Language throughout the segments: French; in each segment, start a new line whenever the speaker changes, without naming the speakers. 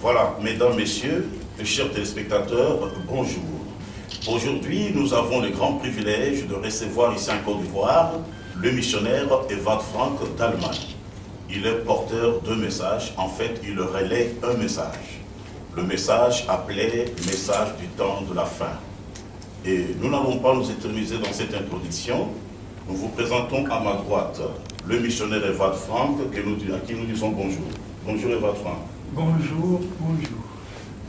Voilà, mesdames, messieurs, chers téléspectateurs, bonjour. Aujourd'hui, nous avons le grand privilège de recevoir ici en Côte d'Ivoire le missionnaire Evald Frank d'Allemagne. Il est porteur d'un message, en fait, il relaie un message. Le message appelé « Message du temps de la fin ». Et nous n'allons pas nous éterniser dans cette introduction. Nous vous présentons à ma droite le missionnaire Evald Frank, à qui nous disons bonjour. Bonjour Evald Frank.
Bonjour, bonjour.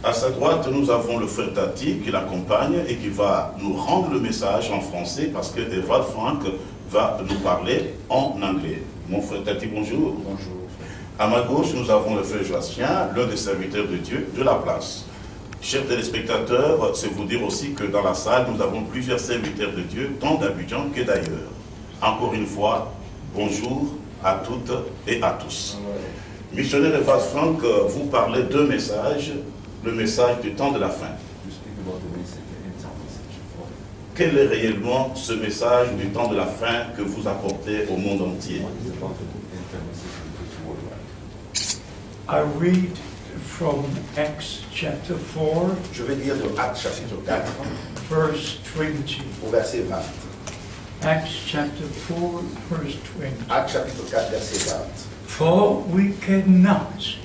À sa droite, nous avons le frère Tati qui l'accompagne et qui va nous rendre le message en français parce que Evald Frank va nous parler en anglais. Mon frère Tati, bonjour.
Bonjour.
À ma gauche, nous avons le frère Joachim, l'un des serviteurs de Dieu de la place. Chers téléspectateurs, c'est vous dire aussi que dans la salle, nous avons plusieurs serviteurs de Dieu, tant d'Abidjan que d'ailleurs. Encore une fois, bonjour à toutes et à tous. Missionnaire Evald Frank, vous parlez d'un message, le message du temps de la fin. Quel est réellement ce message du temps de la fin que vous apportez au monde entier?
I read from Acts chapter 4,
Je vais lire de Actes chapitre 4,
verse 20.
au verset 20.
Acts chapter 4, verse 20.
Actes chapitre 4, verset 20.
For we cannot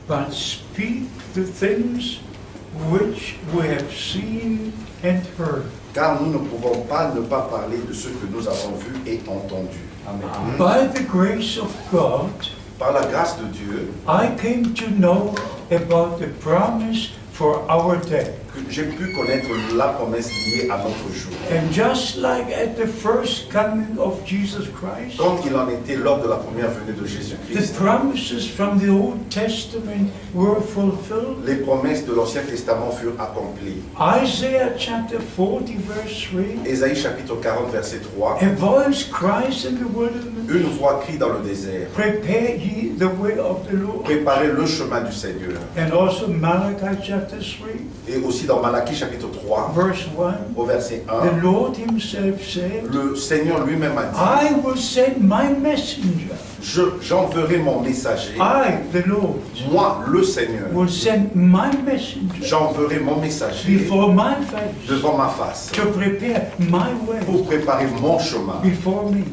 but speak the things which we have seen and heard.
Car nous ne pouvons pas ne pas parler de ce que nous avons vu et entendu. Amen.
By the grace of God,
Par la grâce de Dieu,
I came to know about the promise for our day.
que j'ai pu connaître la promesse liée à notre jour.
And just like at the first coming of Jesus Christ,
Comme il en était lors de la première venue de
the
Jésus-Christ,
promises from the Old Testament were fulfilled.
les promesses de l'Ancien Testament furent accomplies.
Isaiah chapter 40 verse 3,
Ésaïe chapitre 40, verset 3.
a voice cries in the wilderness,
Une voix crie dans le désert.
prepare ye the way of the Lord.
Préparez le chemin du Seigneur.
And also Malachi chapter 3
Et aussi dans Malachie chapitre 3,
verse 1,
au verset
the
1,
Lord himself said,
le Seigneur lui-même a dit,
I will send my messenger.
j'enverrai mon messager.
I, the Lord,
Moi, le Seigneur,
will send my messenger
j'enverrai mon messager
before my face
devant ma face
to prepare my way
pour préparer mon chemin
before me.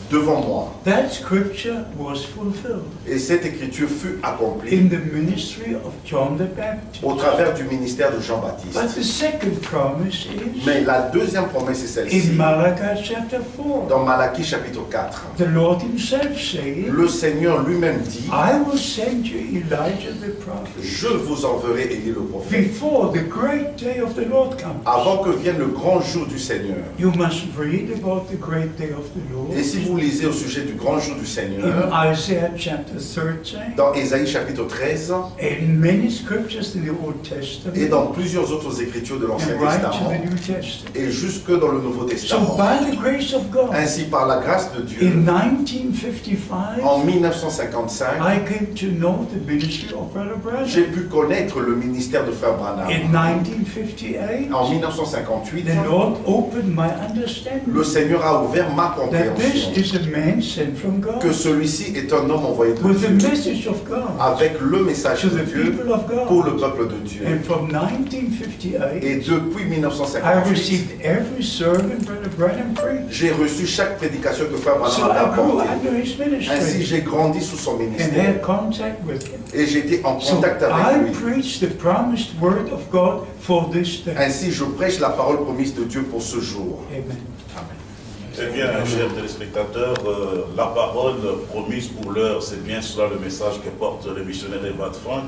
devant moi.
That scripture was fulfilled
Et cette écriture fut accomplie
in the ministry of John the Baptist.
au travers du ministère de Jean-Baptiste.
But the second promise is
Mais la deuxième promesse est
in
celle-ci.
Malachi chapter 4.
Dans Malachie chapitre 4,
The Lord himself saying,
le Seigneur lui-même dit,
I will send you Elijah the prophet
je vous enverrai Élie le prophète.
before the great day of the Lord comes.
Avant que vienne le grand jour du Seigneur.
You must read about the great day of the Lord
Et si vous lisez au sujet du grand jour du Seigneur,
in Isaiah chapter 13,
dans Ésaïe chapitre 13,
in many scriptures in the Old
et
Testament,
dans plusieurs autres écritures de l'Ancien
and right to
Testament,
the New Testament.
et jusque dans le Nouveau
So
Testament.
by the grace of God,
Ainsi, par la grâce de Dieu,
in 1955,
en 1955,
I came to know the ministry of Brother
j'ai
Branham.
pu connaître le ministère de Frère Branham.
In 1958,
En 1958,
the Lord opened my understanding
le Seigneur a ouvert ma
that this
compréhension
is a man sent from God
que celui-ci est un homme envoyé de
with the
Dieu
message of God
avec le message
to
de
the
Dieu
people of
pour
God.
le peuple de Dieu.
And from 1958,
Et depuis
I
1958,
received every sermon Brother Branham preached.
j'ai reçu chaque prédication que Frère
So
Branham a
I grew
apportée.
under his
Ainsi,
ministry
j'ai grandi sous son
and
ministère
had contact with him.
et j'étais en
So
contact avec
I
lui.
preach the promised word of God for this day.
Ainsi, je prêche la parole promise de Dieu pour ce jour.
Amen.
Eh bien, chers téléspectateurs, la parole promise pour l'heure, c'est bien cela le message que porte le missionnaire Evald Frank.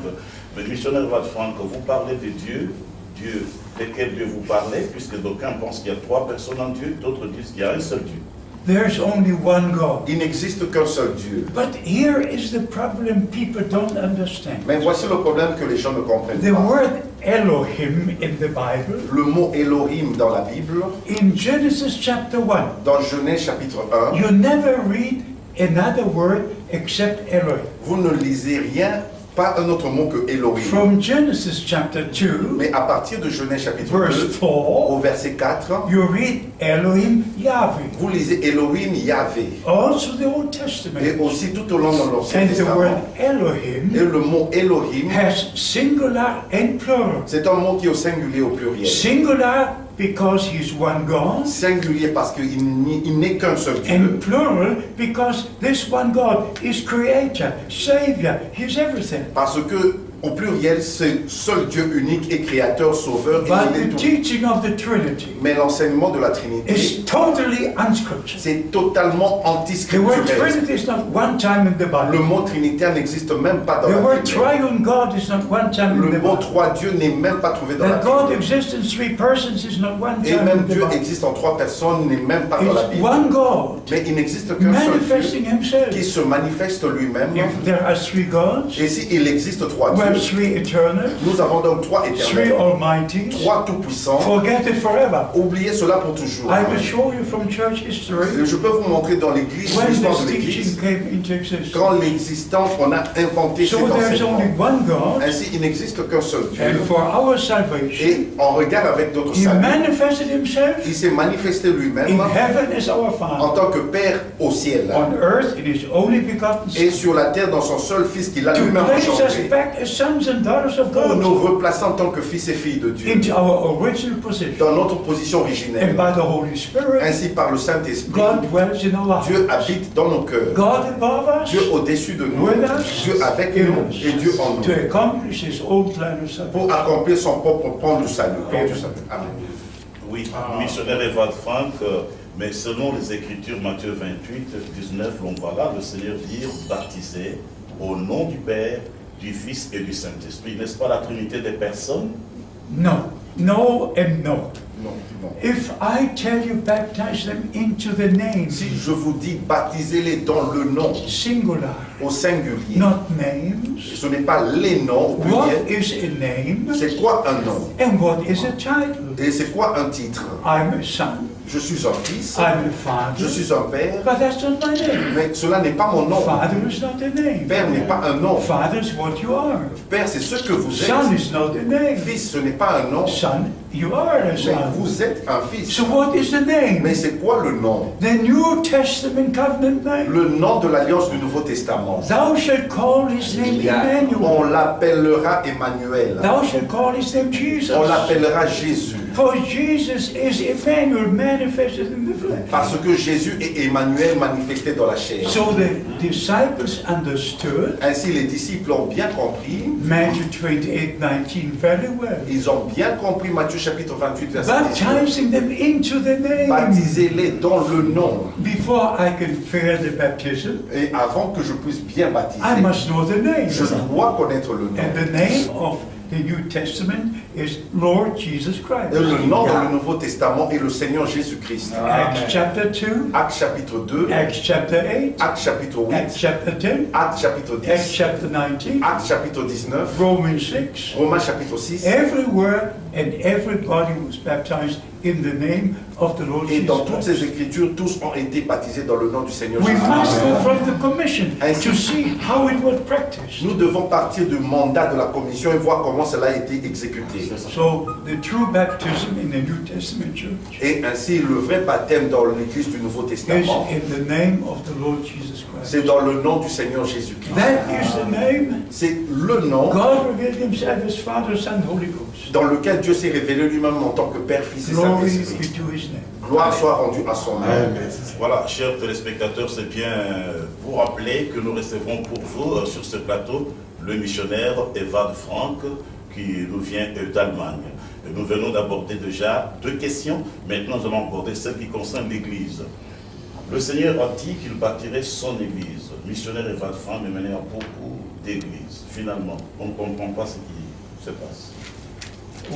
Mais le missionnaire Evald Frank, vous parlez de Dieu, Dieu, de quel Dieu vous parlez, puisque d'aucuns pensent qu'il y a trois personnes en Dieu, d'autres disent qu'il y a un seul Dieu.
There's only one God.
Il n'existe qu'un seul Dieu.
But here is the problem people don't understand.
Mais voici le problème que les gens ne comprennent
The
pas.
word Elohim in the Bible,
Le mot Elohim dans la Bible,
in Genesis chapter 1,
dans Genèse chapitre 1,
you never read another word except Elohim.
vous ne lisez rien Pas un autre mot que Elohim.
From Genesis chapter 2,
Mais à partir de Genèse chapitre
verse
2,
4,
au verset 4,
you read Elohim Yahweh.
vous lisez Elohim Yahvé.
Also the Old
Et
Testament.
aussi tout au long de l'Ancien
And the
Testament.
word Elohim
Et le mot Elohim,
has singular and plural.
c'est un mot qui est au singulier, au pluriel.
Singular because he's one God,
Singulier parce qu'il n'est qu'un seul Dieu.
and plural because this one God is creator, savior, he's everything.
Parce que, au pluriel, c'est seul Dieu unique et créateur, sauveur, et
But
il est
the
tout.
teaching of the Trinity
Mais l'enseignement de la Trinité,
is totally unscriptural.
c'est totalement
The word
anti-scripturel.
Trinity is not one time in the
Le
Bible.
mot trinitaire n'existe même pas dans
The
la
word
Bible.
triune God is not one time in
Le
the
mot
Bible.
trois dieux n'est même pas trouvé dans la
That God
Bible.
exists in three persons is not one
Et
time
même
in the
Dieu
Bible.
existe en trois personnes n'est même pas dans la
It's
Bible.
one God
Mais il n'existe qu'un seul
manifesting
Dieu
himself.
qui se manifeste lui-même.
If there are three gods,
Et s'il existe trois
we have
dieux,
three eternal,
nous avons donc trois
three
éternels,
almighty.
trois tout-puissants.
Forget it forever.
Oubliez cela pour toujours.
I will show you from church history
Je peux vous montrer dans l'Église,
when
l'histoire
this
de
teaching
l'Église,
came into existence.
quand l'existence, on a inventé cet
So there's only
enseignement.
one God,
Ainsi, il n'existe qu'un seul Dieu.
and for our salvation,
Et on regarde avec notre
He
salut.
manifested Himself
Il s'est manifesté
in
lui-même
heaven as our
en
Father,
tant que Père au ciel.
on earth in His only begotten
Et
Son,
sur la terre dans son seul Fils qu'il a
to
lui-même
place us
engendré.
back as sons and daughters of
Pour nous
God
replacer en tant que fils et filles de Dieu.
into our original position.
Dans notre position
And
originelle.
by the Holy Spirit,
Ainsi par le Saint-Esprit,
God dwells in our
Dieu
hearts.
habite dans nos cœurs.
God above us,
Dieu au-dessus de nous,
with us,
Dieu avec
in
nous
us,
et Dieu en
to
nous.
accomplish His own plan of salvation.
Pour accomplir son propre plan du salut. Amen.
Oui, missionnaire Evad Frank, mais selon les Écritures, Matthieu 28, 19, l'on voit là le Seigneur dire baptisé au nom du Père, du Fils et du Saint-Esprit. N'est-ce pas la Trinité des personnes?
No, no, and no.
Non, non.
If I tell you baptize them into the name,
Si je vous dis baptisez-les dans le nom
singular,
au singulier,
not names,
ce n'est pas les noms au
what
pluriel.
is a name
C'est quoi un nom?
and what is a title?
Et c'est quoi un titre?
I'm a son,
Je suis un fils,
I'm a
je
father,
suis un père,
but that's not my name.
mais cela n'est pas mon nom.
Father is not a name.
Père n'est pas un nom.
Father is what you are.
Père, c'est ce que vous
Son
êtes.
is not a name.
Fils, ce n'est pas un nom.
Son, you are a
Mais
son.
vous êtes un fils.
So what is the name?
Mais c'est quoi le nom?
The New Testament covenant name.
Le nom de l'Alliance du Nouveau Testament.
Thou shalt call his name Emmanuel.
On l'appellera Emmanuel.
Thou shalt call his name Jesus.
On l'appellera Jésus.
For Jesus is Emmanuel manifested in the flesh.
Parce que Jésus est Emmanuel manifesté dans la chair.
So the disciples understood
Ainsi, les disciples ont bien compris.
Matthew 28:19 very well.
Ils ont bien compris Matthieu chapitre 28, verset 19.
Baptizing them into the name.
Baptisez-les dans le nom.
Before I can fear the baptism,
Et avant que je puisse bien baptiser,
I must know the name.
je dois connaître le
And
nom.
the name of the New Testament is Lord Jesus Christ.
Et le nom dans le Nouveau Testament est le Seigneur Jésus-Christ.
Acts chapter 2,
Actes chapitre 2,
Acts chapter 8,
Actes chapitre 8,
Acts chapter 10,
Actes chapitre
Acts
10,
chapter 19,
Actes chapitre 19,
Romans 6.
Romains chapitre 6.
Everywhere and everybody was baptized in the name of the Lord
Et
Jesus
dans toutes ces
Christ.
écritures, tous ont été baptisés dans le nom du Seigneur
We must
Jésus.
go from the commission to see how it was practiced.
Nous devons partir du mandat de la commission et voir comment cela a été exécuté.
So the true baptism in the New Testament church
Et ainsi, le vrai baptême dans l'Église du Nouveau
is
Testament,
in the name of the Lord Jesus Christ.
c'est dans le nom du Seigneur Jésus-Christ.
That is the name
C'est le nom
God revealed himself as Father, Son, Holy Ghost.
dans lequel Dieu s'est révélé lui-même en tant que Père, Fils et
Glory be
Saint-Esprit.
to his name.
Gloire soit rendue à son nom.
Voilà, chers téléspectateurs, c'est bien vous rappeler que nous recevons pour vous sur ce plateau le missionnaire Evad Frank qui nous vient d'Allemagne. Et nous venons d'aborder déjà 2 questions. Maintenant, nous allons aborder celle qui concerne l'Église. Le Seigneur a dit qu'il bâtirait son Église. Missionnaire Evad Frank est mené à beaucoup d'églises. Finalement, on ne comprend pas ce qui se passe.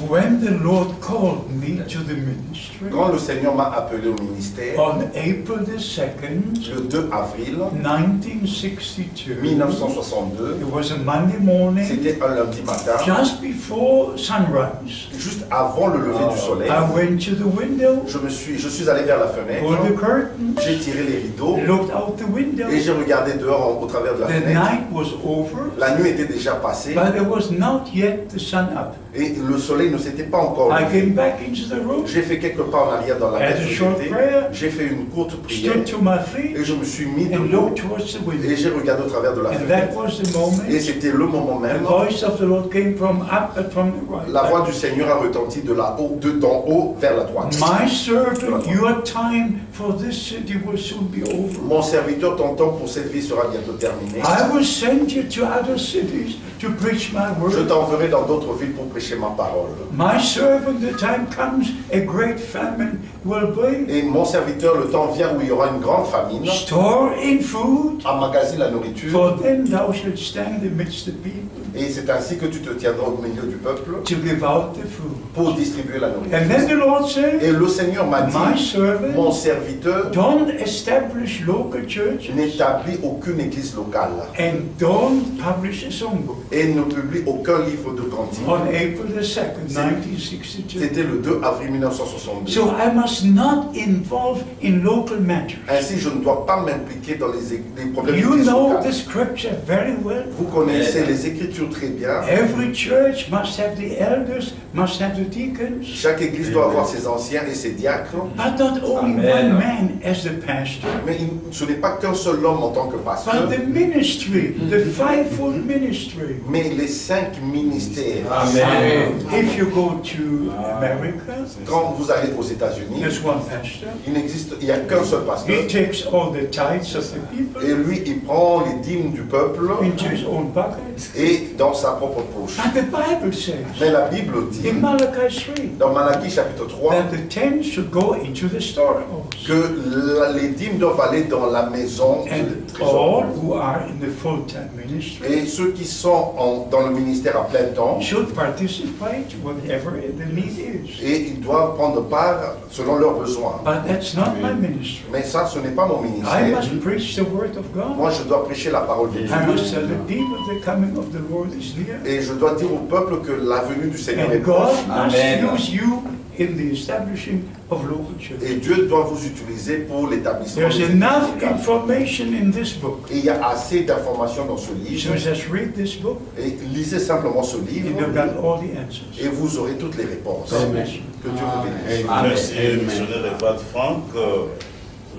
When the Lord called me to the ministry
Quand le Seigneur m'a appelé au ministère,
on April the 2nd,
le 2 avril
1962,
1962,
it was a Monday morning,
c'était un lundi matin,
just before sunrise.
juste avant le lever du soleil,
I went to the window,
je suis allé vers la
pulled the
fenêtre,
curtains,
j'ai tiré les rideaux
looked out the window.
et j'ai regardé dehors au travers de la
The
fenêtre.
night was over,
La nuit était déjà passée
but there was not yet the sun up.
et le soleil ne s'était pas encore
I
levé.
came back into the room,
J'ai fait quelques pas en arrière dans la
Had
pièce
a
où
short
j'étais.
prayer,
J'ai fait une courte prière
stood to my feet,
et je me suis mis
and
debout
looked towards the
et
window.
j'ai regardé au travers de la
And
fenêtre.
that was the
Et
moment
c'était le moment
the
même.
voice of the Lord came from up and from the right.
La voix du Seigneur a retenti d'en haut vers la droite.
My servant, your time for this city will soon be over.
Mon serviteur, ton temps pour cette vie sera bientôt terminé.
I will send you to other cities to preach my
Je
word.
t'enverrai dans d'autres villes pour prêcher ma parole.
My servant, the time comes, a great famine will be.
Et mon serviteur, le temps vient où il y aura une grande famine.
Store in food,
Emmagasine la nourriture.
for then thou shalt stand amidst the people
Et c'est ainsi que tu te tiendras au milieu du peuple
to give out the food.
pour distribuer la
And then
nourriture.
the Lord said,
Et le Seigneur m'a
my
dit,
servant,
mon serviteur
don't establish local churches
n'établit aucune église locale
and don't publish a songbook.
et ne publie aucun livre de cantique.
On April the 2nd, 1962.
C'était le 2 avril 1962.
So I must not involve in local matters.
Ainsi, je ne dois pas m'impliquer dans les problèmes
You
d'église
know
locale.
the scripture very well.
Vous connaissez les Écritures très bien.
Every church must have the elders, must have the deacons,
Chaque église doit avoir ses anciens et ses diacres.
but not only
Amen.
one man as the pastor,
Mais ce n'est pas qu'un seul homme en tant que pasteur,
but the ministry, the fivefold ministry.
mais les 5 ministères.
Amen.
If you go to America,
Quand vous allez aux États-Unis,
there's one pastor.
il n'y a qu'un seul pasteur.
He takes all the tithes of the people
Et lui, il prend les dîmes du peuple
into his own pocket.
et dans sa propre poche.
And the Bible says
Mais la Bible dit,
in Malachi 3
dans Malachie chapitre 3,
that the tenth should go into the storehouse.
que les dîmes doivent aller dans la maison du
And
trésor.
all who are in the full-time ministry
Et ceux qui sont dans le ministère à plein temps,
should participate whatever the need is.
et ils doivent prendre part selon leurs besoins.
But that's not my ministry.
Mais ça, ce n'est pas mon
I
ministère.
must preach the word of God.
Moi, je dois prêcher la parole de Dieu.
I must tell the people the coming of the Lord is near.
Et je dois dire au peuple que la venue du Seigneur est
And God
proche.
must
Amen.
use you in the establishing of local churches.
Et Dieu doit vous utiliser pour l'établissement
There's
des
enough
églises locales.
information in this book.
Et il y a assez d'informations dans ce
So
livre.
just read this book
Et lisez simplement ce
and
livre
you've got all the answers.
et vous aurez toutes les réponses.
God bless you.
Que Dieu vous bénisse.
Amen.
Merci,
Amen.
missionnaire Evad Franck.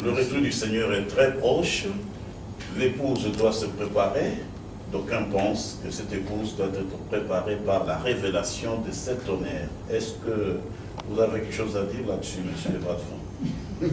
Le retour du Seigneur est très proche. L'épouse doit se préparer. D'aucuns pensent que cette épouse doit être préparée par la révélation de cet honneur. Est-ce que vous avez quelque chose à dire là-dessus, monsieur Evad Franck?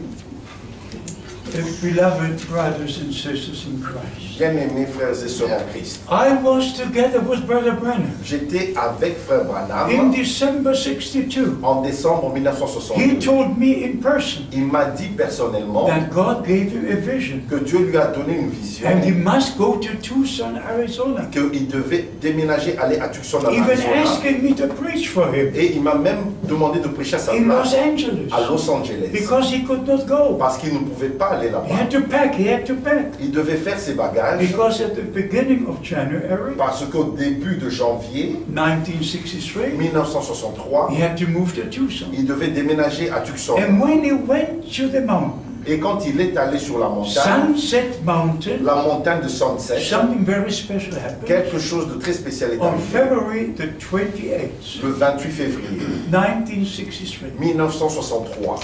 Beloved brothers and sisters in Christ,
Bien-aimés frères et sœurs en Christ,
I was together with Brother Branham
j'étais avec frère
in
Branham
December 62.
en décembre
He
1962.
told me in person
Il m'a dit personnellement
that God gave him a vision
que Dieu lui a donné une vision,
and he must go to Tucson, Arizona,
qu'il devait déménager, aller à Tucson,
even
Arizona.
asking me to preach for him
Et il m'a même demandé de prêcher à sa
in Los
place
Angeles
à Los Angeles.
because he could not go.
Parce qu'il ne pouvait pas aller
He
là-bas.
had to pack, he had to pack.
Il devait faire ses bagages
Because at the beginning of January
parce qu'au début de janvier
1963,
1963,
he had to move to Tucson.
il devait déménager à Tucson.
And when he went to the mountain,
Et quand il est allé sur la montagne,
Sunset Mountain,
la montagne de Sunset,
something very special happened.
quelque chose de très spécial est
On
arrivé.
February the 28th,
Le 28 février
1963,
1963,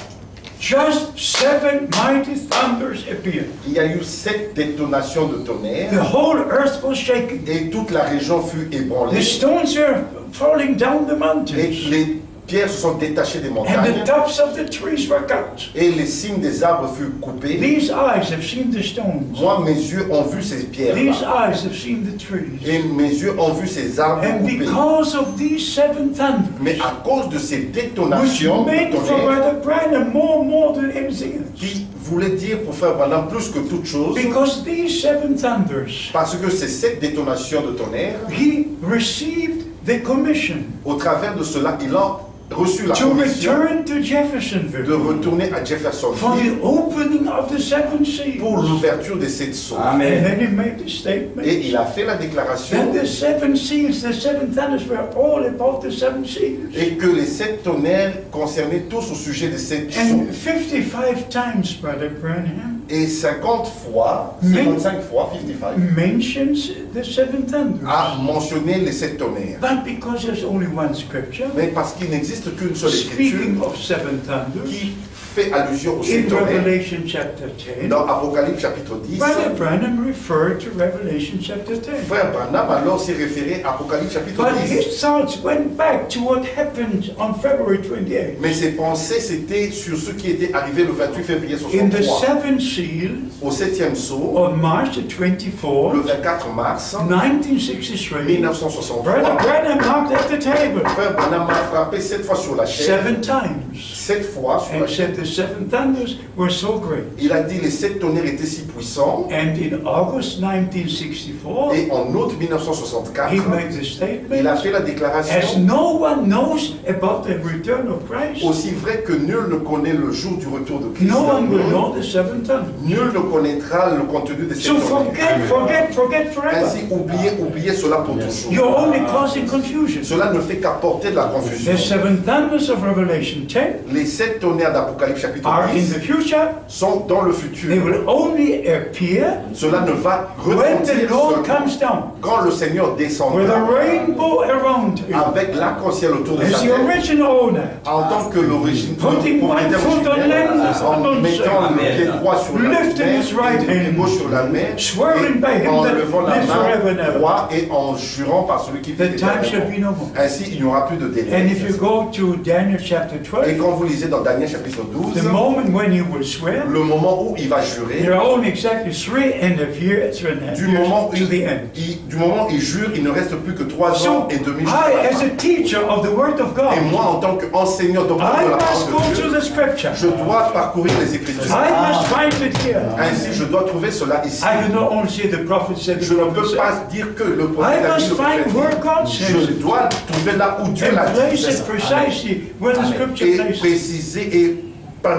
just 7 mighty thunders appeared.
il y a eu 7 détonations de tonnerre
The whole earth was shaking.
et toute la région fut
The
ébranlée.
stones were falling down the
Et
mountains,
les pierres se sont détachées des
and
montagnes
the tops of the trees were cut.
et les cimes des arbres furent coupés.
These eyes have seen the stones.
Moi, mes yeux ont vu ces
These
pierres-là
eyes have seen the trees.
et mes yeux ont vu ces arbres
And
coupés.
because of these 7 thunders,
Mais à cause de ces
which
détonations de
made for
tonnerre
Brother Branham more than anything else,
qui voulaient dire pour Frère Branham plus que toute chose,
because these 7 thunders,
parce que ces 7 détonations de tonnerre,
he received the commission
Au travers de cela, il a reçu la
to
commission
return to
de
Jeffersonville
retourner à
for
Jeffersonville
the opening of the seven seals.
pour l'ouverture des 7 sceaux.
And then he made the statement
Et il a fait la déclaration
that the seven seals, the seven thunders were all about the seven seals.
et que les 7 tonnerres concernaient tous au sujet des 7 sceaux.
And 55 times, Brother Branham
Et 50 fois,
Mais-
55 fois, 55,
mentions the seven thunders.
a mentionné les 7 tonnerres.
But because there's only one scripture
Mais parce qu'il n'existe qu'une seule
speaking
écriture
of seven thunders,
qui fait allusion aux 7
in
tonnerres,
Revelation chapter 10,
dans Apocalypse chapitre 10,
Brother Branham referred to Revelation chapter 10.
Frère Branham alors s'est référé à Apocalypse chapitre
But
10.
his thoughts went back to what happened on February 28th.
Mais ses pensées, c'était sur ce qui était arrivé le 28 février
In the
63,
seventh seal
au 7e sceau,
on March the 24th,
le 24 mars
1963,
1963.
Brother Branham knocked at the table
Frère Branham a frappé 7 fois sur la chaise,
7 times
7 fois sur la
and
chaise.
said the seven thunders were so great.
Il a dit les 7 tonnerres étaient si puissants.
And in August 1964,
Et en août 1964,
he made the
il a
statement,
fait la
as
déclaration,
no one knows about the return of Christ,
aussi vrai que nul ne connaît le jour du retour de Christ,
no one will know the seven thunders.
nul ne connaîtra le contenu de 7
So
tonnerres.
forget forever.
Ainsi, oubliez cela pour toujours.
You're only causing confusion.
Cela ne fait qu'apporter de la confusion.
The seven thunders of Revelation 10
Les 7 tonnerres d'Apocalypse chapitre
are in
10
the future.
sont dans le
They
futur.
will only appear
Cela ne va
when the
retentir
Lord
seulement
comes down
quand le Seigneur
with a
descendra
rainbow around him
avec l'arc-en-ciel autour de
as
sa
the
tête
original owner,
en tant que l'origine
putting one
propriétaire
foot on
originelle,
land,
en
on
mettant le pied droit sur la
lifting
mer
his right
et le pied
hand,
gauche sur la mer
swearing by
et
him
en
that
levant la
lives forever and
main
ever.
droite et en jurant par celui qui vit
The time shall
éternellement.
be no more.
Ainsi, il n'y aura plus de délai.
And if you go to Daniel chapter
Et
12,
quand vous lisez dans Daniel chapitre 12,
the moment when he will swear,
le moment où il va jurer,
there are only exactly 3.5 years
du moment,
to the end.
du moment où il jure, il ne reste plus que 3
So,
ans et demi jusqu'à
I,
la
as
fin.
a teacher of the Word of
Et
God,
moi, en tant qu'enseignant de
I
la
must go
parole de
to
Dieu,
the Scripture.
je dois parcourir les Écritures.
I must find it here.
Ainsi, je dois trouver cela ici.
I cannot only say the prophet said,
Je
the
ne
prophet
peux
said.
pas dire que le
I
prophète a dit,
must
le
find
prophète
where
dit.
God says
Je
it
dois trouver là où Dieu l'a
and place
dit.
it precisely where the Scripture
Et
places it.
préciser et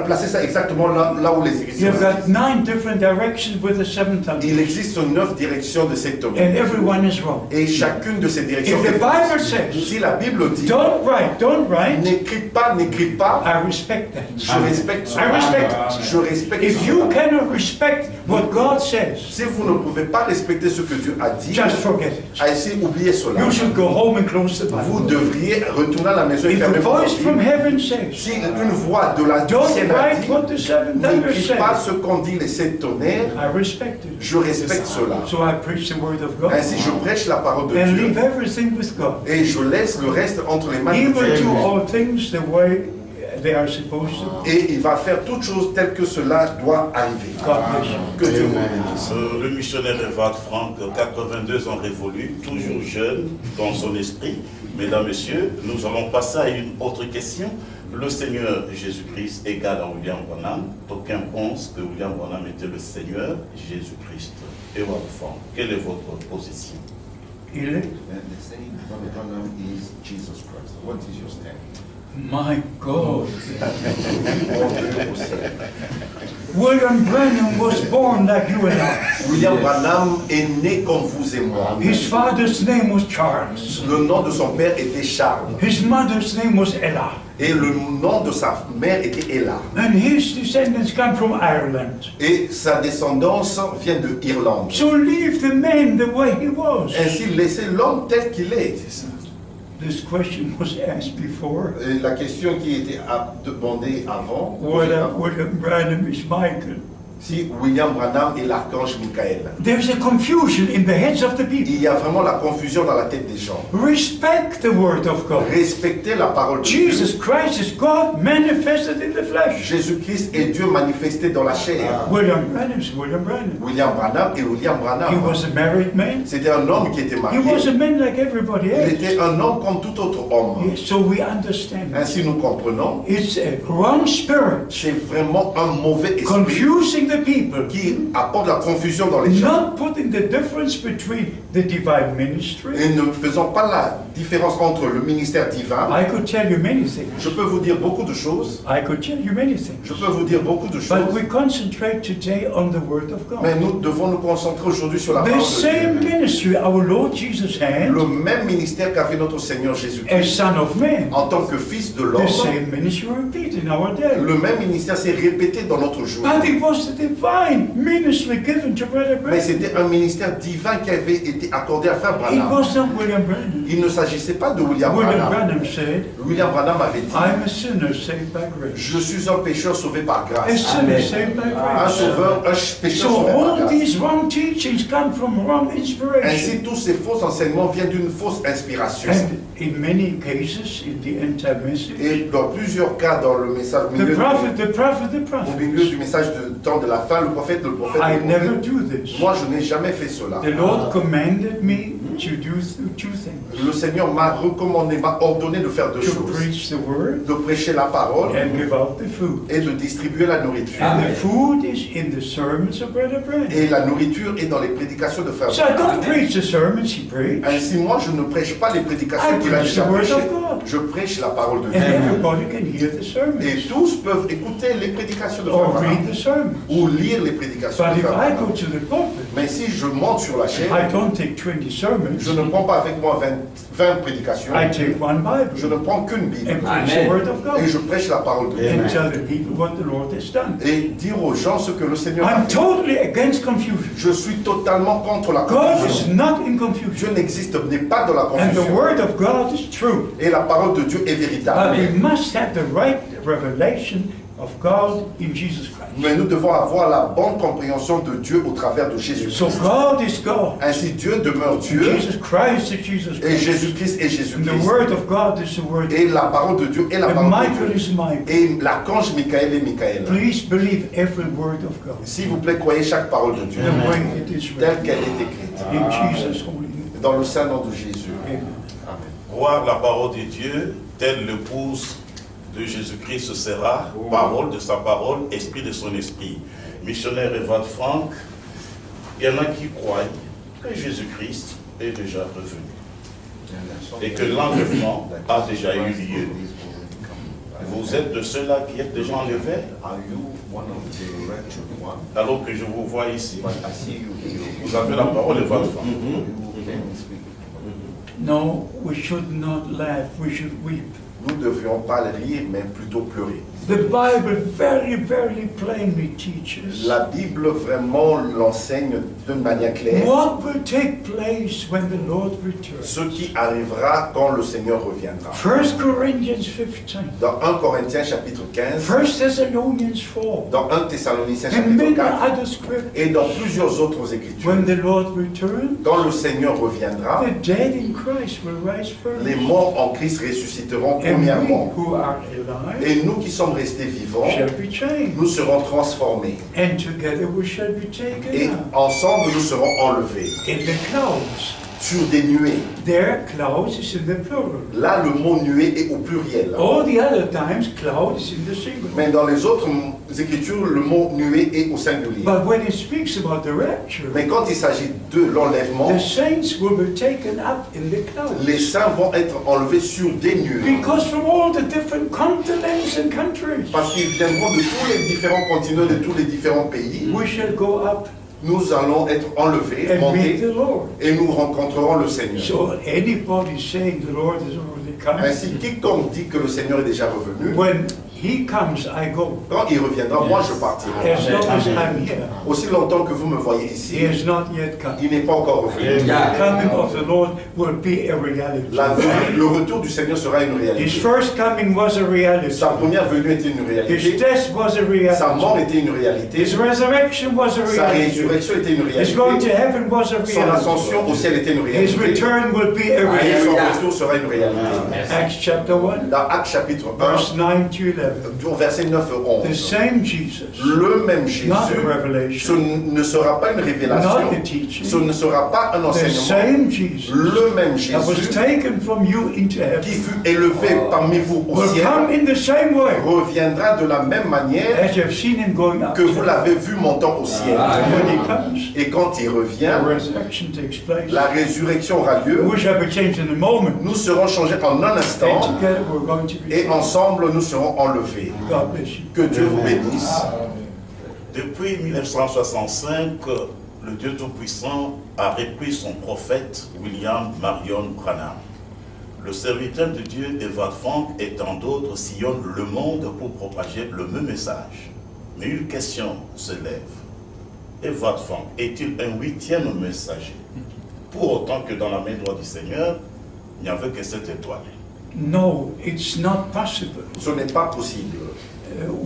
placer ça exactement là où les Écritures
You've got
disent.
9 different directions with the seven
Il
thunders,
existe 9 directions de cette
and
tonnerre.
everyone is wrong.
Et chacune de ces directions
If the
est fausse.
Bible says,
Si la Bible dit,
don't write,
n'écris pas,
I respect that.
je respecte
I
cela.
respect it.
Je respecte
If
cela.
you cannot respect what God says,
Si vous ne pouvez pas respecter ce que Dieu a dit,
just forget it.
ainsi oubliez cela.
You should go home and close the
Vous
Bible.
devriez retourner à la maison et
If
fermer
the
votre
voice from
Bible.
heaven says,
Si une voix de la
don't
ciel a
write
dit,
what the seven thunders
n'écris pas
say,
ce qu'ont dit les 7 tonnerres,
I respect it.
je respecte cela.
So I preach the word of God
Ainsi, je prêche la parole de
and
Dieu
leave everything with God.
et je laisse le reste entre les mains
He
de
will
Dieu.
do all things the way they are supposed to.
Et il va faire toutes choses telles que cela doit arriver.
God bless you.
Que Dieu vous bénisse.
Le missionnaire Evald Frank, 82 ans révolus, toujours jeune dans son esprit. Mesdames, Messieurs, nous allons passer à une autre question. Le Seigneur Jésus-Christ égal à William Branham. D'aucuns pensent que William Branham était le Seigneur Jésus-Christ. Evald Frank, quelle est votre position?
Il est.
The saying Brother Branham is Jesus Christ. What is your stand?
My God.
Mon Dieu au ciel.
William Branham was born like you and I.
William Branham est né comme vous et moi.
His father's name was Charles.
Le nom de son père était Charles.
His mother's name was Ella.
Et le nom de sa mère était Ella.
And his descendants come from Ireland.
Et sa descendance vient de Irlande.
So leave the man the way he was.
Ainsi, laissez l'homme tel qu'il est.
This question was asked before.
Et la question qui était demandée avant,
William Branham is Michael.
si William Branham est l'archange Michael.
There's a confusion in the heads of the people.
Il y a vraiment la confusion dans la tête des gens.
Respect the word of God.
Respectez la parole de Dieu.
Jesus Christ is God manifested in the flesh.
Jésus-Christ est Dieu manifesté dans la chair.
William Branham is William Branham.
William Branham et William
He
Branham.
was a married man.
C'était un homme qui était
He
marié.
was a man like everybody
Il
else.
était un homme comme tout autre homme.
Yes, so we understand.
Ainsi nous comprenons.
It's a wrong spirit
C'est vraiment un mauvais esprit
confusing the people,
qui apporte la confusion dans les gens.
not putting the difference between the divine ministry
Et ne faisons pas la différence entre le ministère divin.
I could tell you many things.
Je peux vous dire beaucoup de choses.
I could tell you many things.
Je peux vous dire beaucoup de
But
choses.
we concentrate today on the Word of
Mais
God.
nous devons nous concentrer aujourd'hui sur la parole
The
de
same
Dieu.
ministry our Lord Jesus had
Le même ministère qu'avait notre Seigneur
as
Jésus-Christ
Son of Man.
en tant que Fils de l'homme.
The same ministry repeated in our day.
Le même ministère s'est répété dans notre jour.
But it was the divine ministry given to Brother
Mais
Branham.
c'était un ministère divin qui avait été accordé à Frère
It
Branham.
was not William Branham.
Il ne s'agissait pas de William
William
Branham.
Branham said,
William Branham avait dit,
I'm a sinner saved by grace.
je suis un pécheur sauvé par
A
grâce.
sinner saved by
Un
grace.
sauveur, un pécheur
So
sauvé par
all
grâce.
these wrong teachings come from wrong inspiration.
Ainsi, tous ces faux enseignements viennent d'une fausse inspiration.
And in many cases, in the end time message,
Et dans plusieurs cas, dans le message, au
the
milieu,
prophet,
au milieu du message de temps de la fin, le prophète,
I never do this.
moi je n'ai jamais fait cela.
The Lord commanded me to do two things.
Le Seigneur m'a recommandé, m'a ordonné de faire deux
To
choses.
preach the word
De prêcher la parole
and give out the food.
et de distribuer la nourriture.
And the food is in the sermons of Brother Branham.
Et la nourriture est dans les prédications de Frère
So I
Branham.
don't preach the sermons he preached.
Ainsi, moi je ne prêche pas les prédications
I
qu'il a
preach
déjà
the word
prêchées.
of God.
Je prêche la parole de
And
Dieu.
everybody can hear the
Et
sermons
tous peuvent écouter les prédications de Frère
or
Branham.
read the sermons.
Ou lire les prédications
But
de
if
Frère
I
Branham.
go to the pulpit,
Mais si je monte sur la chaîne,
I don't take 20 sermons.
je ne prends pas avec moi 20 prédications.
I take one
Je
Bible
ne prends qu'une Bible.
and preach the word of
Et
God
je prêche la parole de Dieu.
and tell the people what the Lord has done.
Et dire aux gens ce que le Seigneur a
I'm
fait.
totally against confusion.
Je suis totalement contre la
God is
confusion.
not in confusion.
Dieu n'existe, n'est pas dans la
And the
confusion.
word of God is true.
Et la parole de Dieu est
But
véritable.
we must have the right revelation of God in Jesus Christ.
Mais nous devons avoir la bonne compréhension de Dieu au travers de
So
Jésus-Christ.
God is God.
Ainsi, Dieu demeure Dieu.
Jesus Christ is Jesus
Et
Christ.
Jésus-Christ est
And the
Jésus-Christ.
word of God is the word.
Et la parole de Dieu est la
And
parole
Michael
de Dieu.
is Michael.
Et l'archange Michael est Michael.
Please believe every word of God.
S'il vous plaît, croyez chaque parole de Dieu.
The way it is
Telle
written.
qu'elle est écrite.
In Jesus' holy name.
Dans le saint nom de Jésus.
Amen.
Amen.
Croire la parole de Dieu, telle l'épouse de Jésus-Christ sera, parole de sa parole, esprit de son esprit. Missionnaire Evald Frank, il y en a qui croient que Jésus-Christ est déjà revenu et que l'enlèvement a déjà eu lieu. Vous êtes de ceux-là qui êtes déjà enlevés,
Are you one of the raptured ones?
alors que je vous vois ici.
But I see you here.
Vous avez la parole, Evald Frank.
You can speak.
No, we should not laugh, we should weep.
Nous ne devions pas rire, mais plutôt pleurer.
The Bible very, very plainly teaches
La Bible vraiment l'enseigne d'une manière claire.
what will take place when the Lord returns.
Ce qui arrivera quand le Seigneur reviendra.
1 Corinthians 15,
Dans 1 Corinthiens chapitre 15,
1 Thessalonians 4,
dans 1 Thessaloniciens
and
chapitre
many
4,
other scriptures.
et dans plusieurs autres écritures.
When the Lord returns,
Quand le Seigneur reviendra,
the dead in Christ will rise
les
first.
morts en Christ ressusciteront
And we
premièrement.
who are alive
Et nous qui sommes restés vivants,
shall be changed.
nous serons transformés.
And together we shall be taken
Et
up
ensemble, nous serons enlevés
in the clouds.
sur des nuées.
There, clouds is in the plural.
Là, le mot nuée est au pluriel.
All the other times, cloud is in the singular.
Mais dans les autres écritures, le mot nuée est au singulier.
But when it speaks about the rapture,
Mais quand il s'agit de l'enlèvement,
the saints will be taken up in the clouds.
les saints vont être enlevés sur des nuées.
Because from all the different continents and countries,
Parce qu'ils viendront de tous les différents continents, de tous les différents pays.
we shall go up
Nous allons être enlevés,
and meet
monter,
the Lord.
et nous rencontrerons le Seigneur.
So anybody saying the Lord is already come,
Ainsi, quiconque dit que le Seigneur est déjà revenu,
when He comes, I go.
quand il reviendra, moi je partirai.
As long as I'm here,
Aussi longtemps que vous me voyez
He
ici,
has not yet come.
il n'est pas encore revenu.
The coming of the Lord will be a reality.
Le retour du Seigneur sera une
His
réalité.
first coming was a reality.
Sa première venue était une
His
réalité.
death was a
Sa mort
reality.
était une réalité.
His resurrection was a
Sa
reality.
résurrection était une
His going to
réalité.
heaven was a
Son
reality.
ascension au ciel était une
His
réalité.
return will be a
Et son
reality.
retour sera une réalité.
Acts chapter 1,
Dans Actes chapitre 1,
verse 9 to 11.
du verset 9 et
The
11,
same Jesus,
le même Jésus,
not a
ce
revelation,
ne sera pas une
not
révélation,
the teaching,
ce ne sera pas un
the
enseignement.
same Jesus
Le même
that was
Jésus
taken from you into
qui
heaven
fut élevé parmi vous au
will
ciel
come in the same way
reviendra de la même manière
as you have seen him going up.
que vous l'avez vu montant au ciel.
When he comes,
Et quand il
the
revient,
resurrection takes place.
la résurrection aura lieu.
We shall be changed in a moment.
Nous serons changés en un
And
instant
together we're going to be
et
changed.
ensemble nous serons enlevés.
God bless you.
Que Dieu vous bénisse.
Depuis 1965, le Dieu Tout-Puissant a repris son prophète William Marion Branham. Le serviteur de Dieu, Edward Funk, et tant d'autres sillonnent le monde pour propager le même message. Mais une question se lève. Edward Funk est-il un 8e messager? Pour autant que dans la main droite du Seigneur, il n'y avait que cette étoile.
No, it's not possible.
Ce n'est pas possible.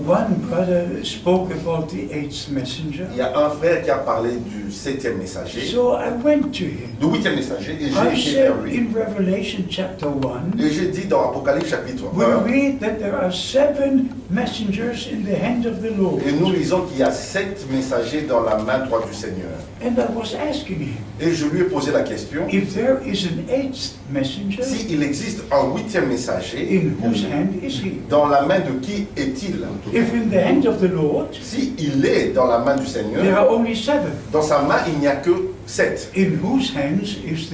One brother spoke about the 8th messenger.
Il y a un frère qui a parlé du 7e messager,
So I went to him.
du 8e messager, et
I
j'ai été vers
said
lui.
in Revelation chapter 1,
Et j'ai dit dans Apocalypse chapitre
we
1,
read that there are 7 messengers in the hand of the Lord.
et nous lisons qu'il y a 7 messagers dans la main droite du Seigneur.
And I was asking him,
Et je lui ai posé la question,
if there is an 8th messenger,
s'il existe un 8e messager,
in whose hand is he?
dans la main de qui est-il?
If in the hand of the Lord,
S'il est dans la main du
there
Seigneur,
are only 7.
dans sa main il n'y a que 7.
In whose hands is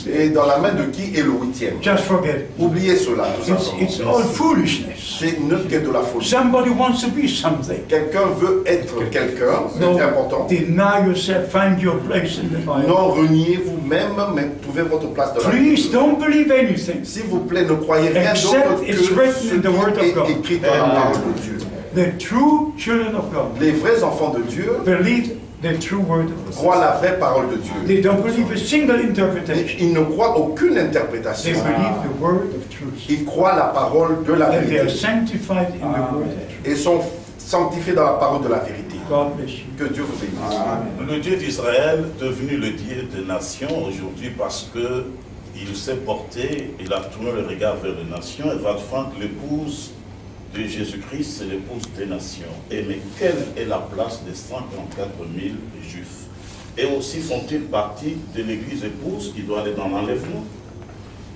Et
the
dans la main de qui est le 8e?
Just forget it.
Oubliez cela, tout
It's
simplement.
all foolishness.
C'est ne que de la folie.
Somebody wants to be something.
Quelqu'un veut être quelqu'un,
No,
c'est important.
deny yourself, find your place in the Bible.
Non, reniez vous-même, mais trouvez votre place dans la
Please
Bible.
don't believe anything.
S'il vous plaît, ne croyez rien
Except
d'autre que
it's
ce
written in the Word of
qui
God.
est écrit dans la parole de Dieu.
The true children of God
Les vrais enfants de Dieu
believe the true word of God.
croient la vraie parole de Dieu.
They don't believe a single
Et
interpretation.
ils ne croient aucune
They
interprétation.
believe the word of truth.
Ils croient la parole de la
And they are
vérité.
sanctified in the word of truth.
Et sont sanctifiés dans la parole de la vérité.
God bless you.
Que Dieu vous bénisse.
Le Dieu d'Israël, devenu le Dieu des nations aujourd'hui parce que il s'est porté, il a tourné le regard vers les nations, et Edward Funk, l'épouse de Jésus-Christ, c'est l'épouse des nations. Et mais quelle est la place des 144 000 juifs? Et aussi font-ils partie de l'église épouse qui doit aller dans l'enlèvement?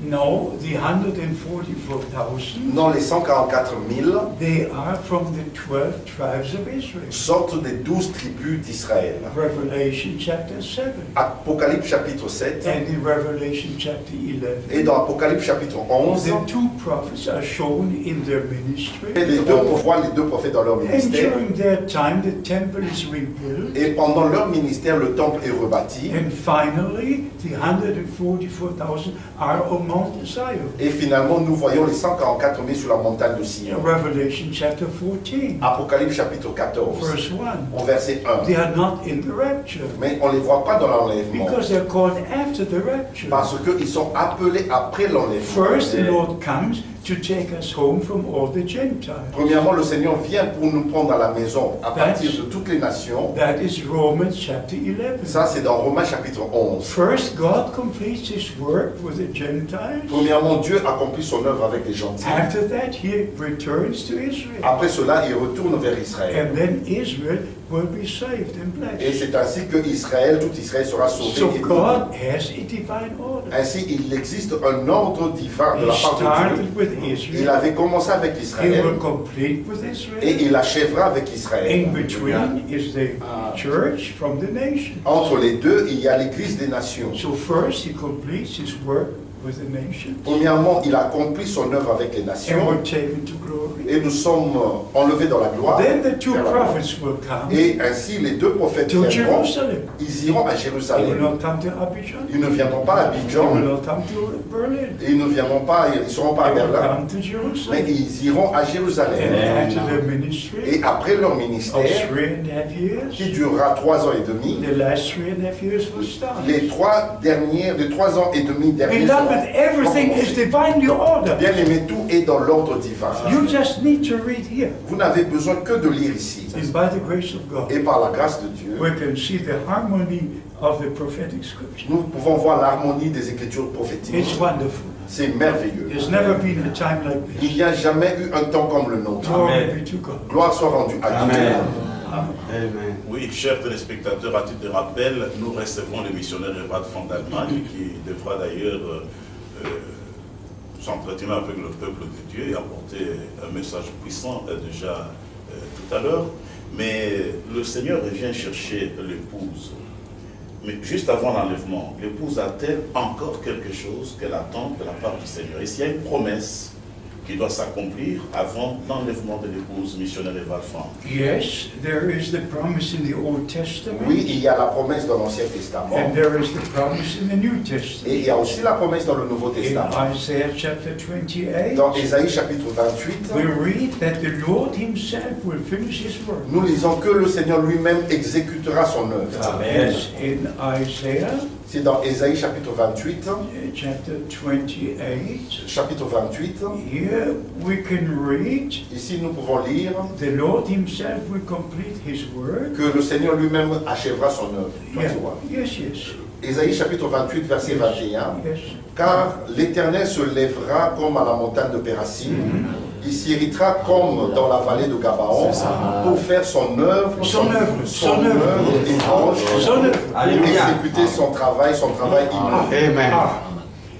No, the 144,000,
Non, les 144 000
they are from the 12 tribes of Israel.
sortent des 12 tribus d'Israël.
Revelation chapter 7.
Apocalypse chapitre 7
And in Revelation chapter 11.
et dans Apocalypse chapitre 11,
The two prophets are shown in their ministry.
et on voit les deux prophètes dans leur
And
ministère.
during their time, the temple is rebuilt.
Et pendant leur ministère, le temple est rebâti.
And finally, the 144,000 are on Mount Zion.
Et finalement, nous voyons les 144 000 sur la montagne de
In
Sion.
Revelation chapter 14,
Apocalypse chapitre 14,
verse 1.
au verset
They
1.
are not in the rapture
Mais on ne les voit pas dans l'enlèvement.
because they're called after the rapture.
Parce qu'ils sont appelés après l'enlèvement.
First, the Lord comes to take us home from all the Gentiles.
Premièrement, le Seigneur vient pour nous prendre à la maison à partir de toutes les nations.
That is Romans chapter 11.
Ça, c'est dans Romains chapitre 11.
First, God completes His work with the Gentiles.
Premièrement, Dieu accomplit son œuvre avec les gentils.
After that, He returns to Israel.
Après cela, il retourne vers Israël.
And then Israel will be saved and
Et
blessed.
c'est ainsi que Israël, tout Israël sera sauvé
So
et béni.
God has a divine order.
Ainsi, il existe un ordre divin de
He
la part de
started
Dieu.
with
Il
Israel.
avait commencé avec
He
Israël
will complete with
et
Israel.
il achèvera avec Israël.
In between is the church from the nation.
Entre les deux, il y a l'Église des nations.
So first he completes his work with the nations,
Premièrement, il accomplit son œuvre avec les
and
nations
we're taken to glory.
et nous sommes enlevés dans la gloire.
Then the two
vers la gloire.
prophets will come
Et ainsi, les deux prophètes
to
viendront.
Jerusalem.
Ils iront à
They will
Jérusalem.
not come to Abidjan.
Ils ne viendront pas à
They will
Abidjan.
not come to Berlin.
Et ils ne viendront pas, ils ne seront pas à
They will
Berlin.
come to
Mais
Jerusalem.
ils iront à
And
Jérusalem.
after their ministry
Et après leur
of
ministère,
3.5
qui
years,
durera 3 ans et demi,
the last 3.5 years will start.
les 3 ans et demi derniers
Beloved, everything is
seront
divinely ordered.
bien aimé, tout est dans l'ordre divin.
You just need to read here.
Vous n'avez besoin que de lire ici.
And by the grace of God,
Et par la grâce de Dieu,
we can see the harmony of the prophetic scripture.
nous pouvons voir l'harmonie des Écritures prophétiques.
It's wonderful.
C'est merveilleux.
There's never been a time like
Il
this.
n'y a jamais eu un temps comme le nôtre.
Glory be to God.
Gloire soit rendue à Dieu.
Amen.
Oui, chers téléspectateurs, à titre de rappel, nous recevons le missionnaire Edward Funk d'Allemagne qui devra d'ailleurs s'entretenir avec le peuple de Dieu et apporter un message puissant déjà tout à l'heure, mais le Seigneur vient chercher l'épouse. Mais juste avant l'enlèvement, l'épouse a-t-elle encore quelque chose qu'elle attend de la part du Seigneur? Et s'il y a une promesse qui doit s'accomplir avant l'enlèvement de l'épouse missionnaire Eva Frank?
Yes, there is the promise in the Old Testament.
Oui, il y a la promesse dans l'Ancien Testament.
And there is the promise in the New
Et
Testament.
il y a aussi la promesse dans le Nouveau
In
Testament.
Isaiah chapter 28,
Dans Ésaïe chapitre 28,
we read that the Lord himself will finish his work.
nous lisons que le Seigneur lui-même exécutera son œuvre.
Yes, in Isaiah
C'est dans Ésaïe chapitre 28,
chapter 28,
chapitre 28.
here we can read,
Ici, nous pouvons lire
the Lord himself will complete his work.
que le Seigneur lui-même achèvera son œuvre.
Yeah.
Tu vois.
Yes, yes.
Ésaïe chapitre 28, verset 21.
Yes.
Car l'Éternel se lèvera comme à la montagne de Pérasim, il s'irritera comme dans la vallée de Gabaon pour faire son œuvre,
Son œuvre,
son
son
œuvre
œuvre.
étrange,
Son œuvre.
pour
Alléluia.
exécuter son travail immense.
Amen.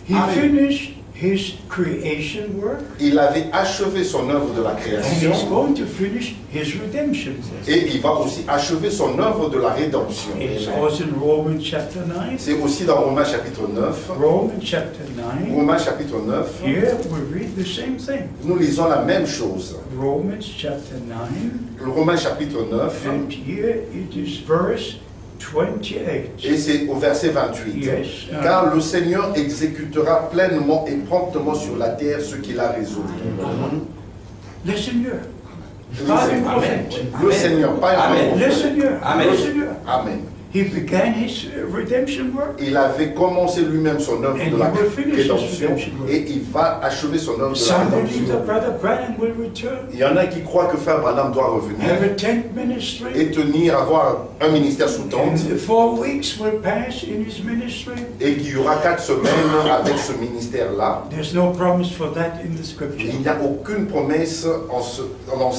He finished his creation work,
Il avait achevé son œuvre de la
and
création
he's going to finish his redemption.
et il va aussi achever son œuvre de la rédemption.
It's
Amen.
also in Romans chapter 9.
C'est aussi dans Romains chapitre 9.
Romans chapter 9.
Romains chapitre 9,
Here we read the same thing.
nous lisons la même chose.
Romans chapter 9,
Le Romains chapitre 9,
and here it is verse 28.
et c'est au verset 28.
Yes.
Car le Seigneur exécutera pleinement et promptement sur la terre ce qu'il a résolu.
Le Seigneur. Pas un prophète.
Le Seigneur, pas un
Amen.
Le
prophète.
Seigneur.
Amen.
Le Seigneur.
Amen.
He began his redemption work.
Il avait commencé lui-même son œuvre de la rédemption et il va achever son œuvre de la
Some believe that
rédemption.
Brother Branham will return,
Il y en a qui croient que Frère Branham doit
have
revenir
a tent ministry,
et tenir, avoir un ministère sous tente
and 4 weeks will pass in his ministry.
et qu'il y aura 4 semaines avec ce ministère-là.
There's no promise for that in the scripture.
Il n'y a aucune promesse comme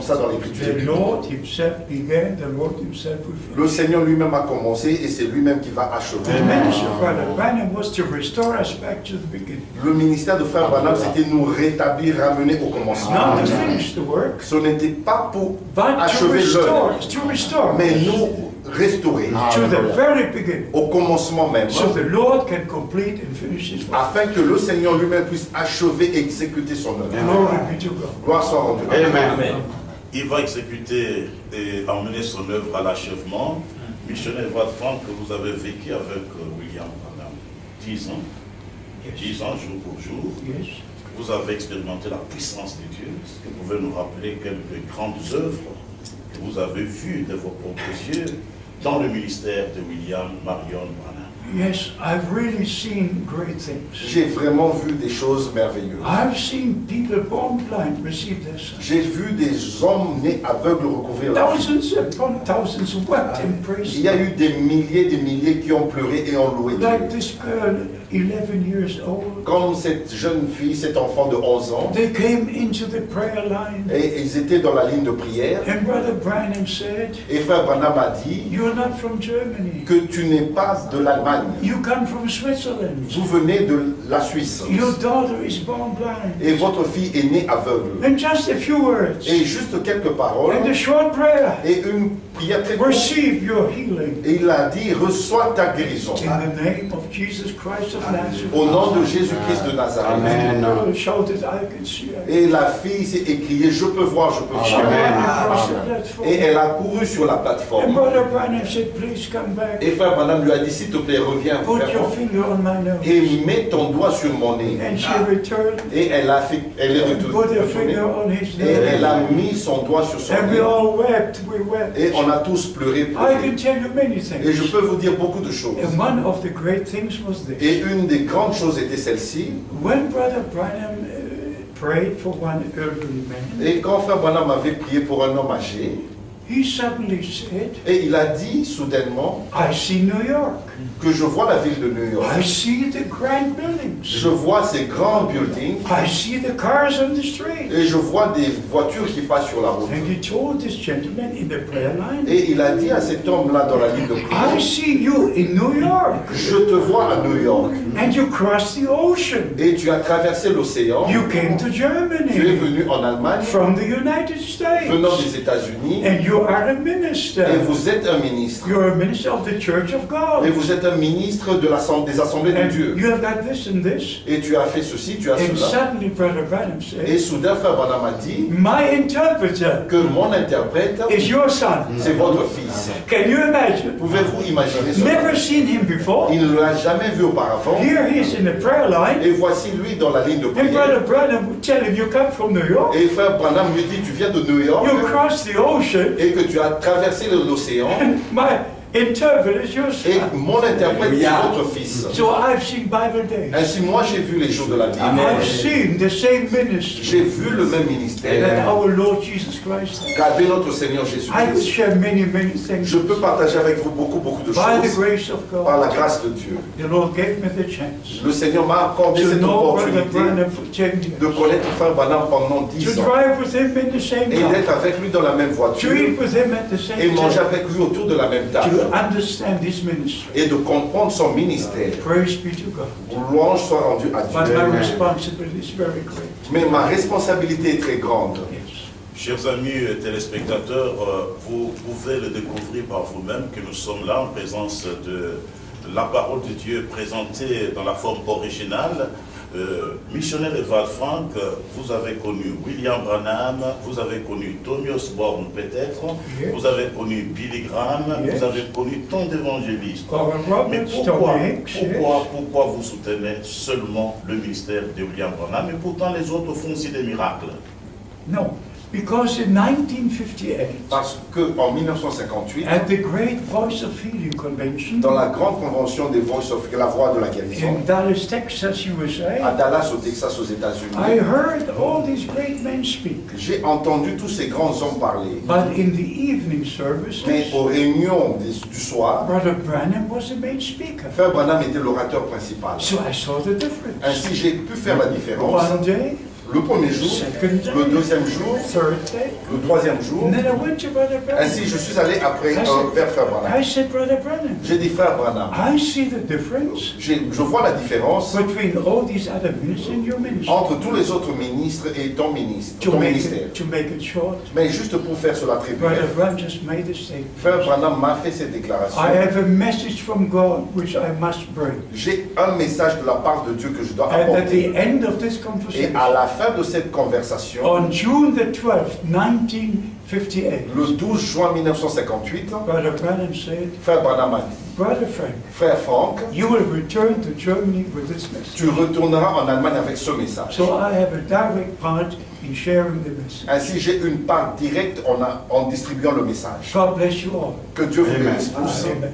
ça dans
The
l'Écriture.
Lord himself began, the Lord himself will finish.
Le Seigneur lui-même a commencé et c'est lui-même qui va achever.
The ministry of Brother Branham was to restore us back to the beginning.
Le ministère de Frère Branham, c'était nous rétablir, ramener au commencement.
Not to finish the work,
Ce n'était pas pour
but to
achever
restore,
l'œuvre,
to restore
mais nous restaurer
to the very beginning.
au commencement même,
So the Lord can complete and finish his work.
afin que le Seigneur lui-même puisse achever et exécuter son œuvre.
Glory be to God.
Gloire soit rendue.
Amen.
Il va exécuter et emmener son œuvre à l'achèvement. Missionnaire Eva Frank, que vous avez vécu avec William Branham 10 ans, 10 ans jour pour jour.
Yes.
Vous avez expérimenté la puissance de Dieu. Est-ce que vous pouvez nous rappeler quelques grandes œuvres que vous avez vues de vos propres yeux dans le ministère de William Marion Branham?
Yes, I've really seen great things.
J'ai vraiment vu des choses merveilleuses.
I've seen people born blind receive their sight.
J'ai vu des hommes nés aveugles recouvrir la vie.
Thousands upon thousands wept and praised
Il y a eu
God.
des milliers qui ont pleuré et ont loué
Like
Dieu.
this girl, 11 years old,
Comme cette jeune fille, cet enfant de 11 ans,
they came into the prayer line,
et ils étaient dans la ligne de prière.
and Brother Branham said,
Et Frère Branham a dit
"You're not from Germany.
que tu n'es pas de l'Allemagne.
You come from Switzerland.
Vous venez de la Suisse.
Your daughter is born blind."
Et votre fille est née aveugle.
And just a few words,
Et juste quelques paroles
and a short prayer,
et une prière très courte.
receive your healing.
Et il a dit, reçois ta guérison.
In the name of Jesus Christ of Nazareth.
Au nom de Jésus-Christ de Nazareth.
Amen.
The girl shouted, "I can see her."
Et la fille s'est écriée, je peux voir, je peux
She
voir.
ran
Amen.
across the platform.
Et elle a couru sur la
And
plateforme.
Brother Branham said, "Please come back.
Et Frère Branham lui a dit, s'il te plaît, reviens.
Put
vers
your
moi.
finger on my nose."
Et mets ton doigt sur mon nez.
And she returned
Et elle est
and put her
retournée.
finger on his
Et elle
nose.
a mis son doigt sur son
And we
nez.
all wept, we wept.
Et on a tous pleuré.
I can
pleuré.
tell you many
Et je
things.
peux vous dire beaucoup de choses.
And one of the great things was this.
Et une des grandes choses était celle-ci.
When Brother Branham prayed for one elderly man,
Et quand Frère Branham avait prié pour un homme âgé,
he suddenly said,
et il a dit soudainement,
"I see New York."
que je vois la ville de New York.
I see the grand buildings.
Je vois ces grands buildings
I see the cars on the street.
et je vois des voitures qui passent sur la route.
And he told this gentleman in the prayer line,
Et il a dit à cet homme-là dans la ligne de
I
prière,
see you in New York.
je te vois à New York
And you crossed the ocean.
et tu as traversé l'océan,
You came to
tu es
Germany
venu en Allemagne,
from the United States.
venant des États-Unis,
And you are a
et
minister.
vous êtes un ministre.
You're a minister of the Church of
Et
God.
vous êtes un ministre de des assemblées de
And
Dieu.
you have got this and this.
Et tu as fait ceci, tu as
And
cela.
suddenly Brother Branham
Et
said,
soudain, Frère Branham a dit
my interpreter
que mon interprète,
is your son.
c'est votre fils.
Can you imagine?
Pouvez-vous imaginer cela?
Never seen him before.
Il ne l'a jamais vu auparavant.
Here he is in the prayer line.
Et voici lui dans la ligne de
And
prière.
Brother Branham would tell him, you come from New York.
Et Frère Branham lui dit, tu viens de New York
You crossed the ocean.
et que tu as traversé l'océan.
And my interpreter is your
Et
son.
mon interprète est votre fils.
So I've seen Bible days.
Ainsi, moi, j'ai vu les jours de la Bible.
I've seen the same ministry
J'ai vu le même ministère
that our Lord Jesus Christ had.
qu'avait notre Seigneur
I could
Jésus-Christ.
share many things.
Je peux partager avec vous beaucoup de
By the
choses
grace of
par la
God,
grâce de Dieu.
the Lord gave me the chance
Le Seigneur m'a accordé
to
cette
know Brother
opportunité
Branham for 10
de
years,
connaître Frère Branham pendant
to
10 ans
drive with him in the same
et
car,
d'être avec lui dans la même
to
voiture
eat with him at the
et
same
manger
table,
avec lui autour de la même table
to understand his ministry.
et de comprendre son ministère.
Praise be to God.
Louange soit rendue à
But
Dieu.
my responsibility is very great.
Mais ma responsabilité est très grande.
Yes.
Chers amis téléspectateurs, vous pouvez le découvrir par vous-même que nous sommes là en présence de la parole de Dieu présentée dans la forme originale. Missionnaire Evald Frank, vous avez connu William Branham, vous avez connu Tommy Osborne peut-être,
Yes.
vous avez connu Billy Graham,
Yes.
vous avez connu tant d'évangélistes.
Oral
Mais
Roberts, Tony Hicks, yes.
pourquoi vous soutenez seulement le ministère de William Branham et pourtant les autres font aussi des miracles?
No, because in 1958,
Parce qu'en 1958,
at the Great Voice of Healing Convention
dans la grande convention des Voice of la Voix de la guérison,
in Dallas, Texas,
à
USA,
Dallas, au Texas, aux
I
États-Unis,
heard all these great men speak.
j'ai entendu tous ces grands hommes parler.
But in the evening services,
Mais aux réunions du soir,
Brother Branham was the main speaker.
Frère Branham était l'orateur principal.
So I saw the difference.
Ainsi, j'ai pu faire la différence.
One day,
Le premier jour,
second day,
le deuxième jour,
third day,
le troisième jour.
and then I went to Brother Branham.
Ainsi, je suis allé après vers Frère Branham.
I said, Brother Branham,
J'ai dit, Frère Branham,
I see the difference
je vois la différence
between all these other ministers and your ministry.
entre tous les autres ministres et ton ministère.
To
Ton
make
ministère.
to make it short,
Mais juste pour faire cela très
Brother
bref,
Branham just made a statement.
Frère Branham m'a fait cette déclaration.
I have a message from God which I must bring.
J'ai un message de la part de Dieu que je dois
And at
apporter.
the end of this
Et
conversation,
à la fin de cette conversation,
on June the 12th, 1958,
le 12 juin 1958,
Brother Branham said,
Frère Branham a dit,
Brother Frank,
Frère Franck,
you will return to Germany with this message.
tu retourneras en Allemagne avec ce message.
So I have a direct part in sharing the message.
Ainsi, j'ai une part directe en distribuant le message.
God bless you all.
Que Dieu vous
Amen.
bénisse tous.
Amen.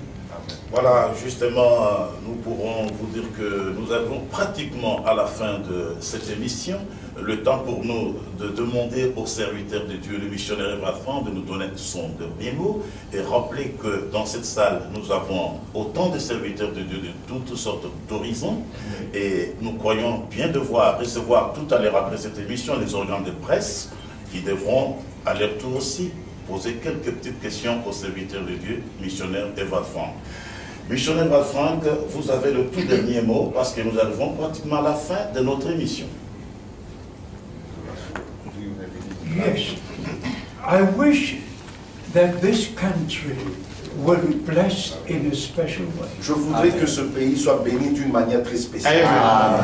Voilà, justement, nous pourrons vous dire que nous arrivons pratiquement à la fin de cette émission. Le temps pour nous de demander au serviteur de Dieu, le missionnaire Evald Frank, de nous donner son dernier mot et rappeler que dans cette salle, nous avons autant de serviteurs de Dieu de toutes sortes d'horizons et nous croyons bien devoir recevoir tout à l'heure après cette émission les organes de presse qui devront à leur tour aussi poser quelques petites questions au serviteur de Dieu, missionnaire Evald Frank. Missionnaire Evald Frank, vous avez le tout dernier mot parce que nous arrivons pratiquement à la fin de notre émission.
Yes. I wish that this country will be blessed in a special way.
Je voudrais que ce pays soit béni d'une manière très spéciale.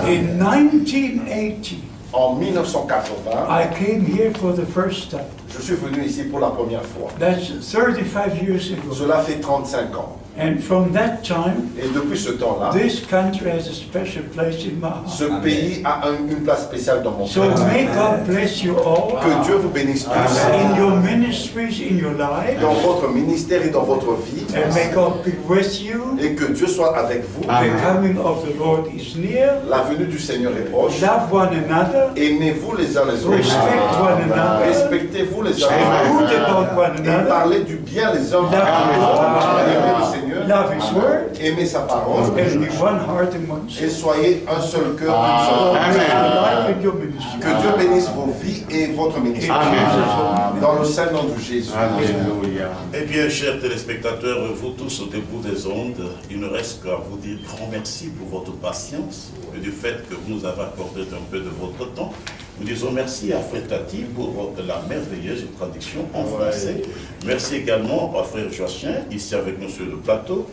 In 1980,
En 1980,
I came here for the first time.
je suis venu ici pour la première fois.
That's 35 years ago.
Cela fait 35 ans.
And from that time,
Et depuis ce temps-là,
this country has a special place in my
ce
heart.
pays a une place spéciale dans mon
So
cœur.
may God bless you all
Que Dieu vous bénisse tous
in your ministries, in your life,
dans votre ministère et dans votre vie.
and may God be with you.
Et que Dieu soit avec vous.
The coming of the Lord is near.
La venue du Seigneur est proche.
Love one another.
Aimez-vous les uns les autres.
Respect one another.
Respectez-vous les uns
Speak
les
good
autres.
about one
Et
another.
parlez du bien les uns
Love the Lord.
Aimez le Seigneur.
love His Word,
Aimez sa parole.
and be one heart and one
Et
soul.
soyez un seul cœur, une seule
Your
âme.
life and your ministry.
Que Dieu bénisse vos vies et votre ministère.
Amen.
Dans le saint nom de Jésus.
Alléluia.
Eh bien, chers téléspectateurs, vous tous au début des ondes, il ne reste qu'à vous dire grand merci pour votre patience et du fait que vous nous avez accordé un peu de votre temps. Nous disons merci à Frère Tati pour la merveilleuse traduction en français. Merci également à Frère Joachim, ici avec nous sur le plateau.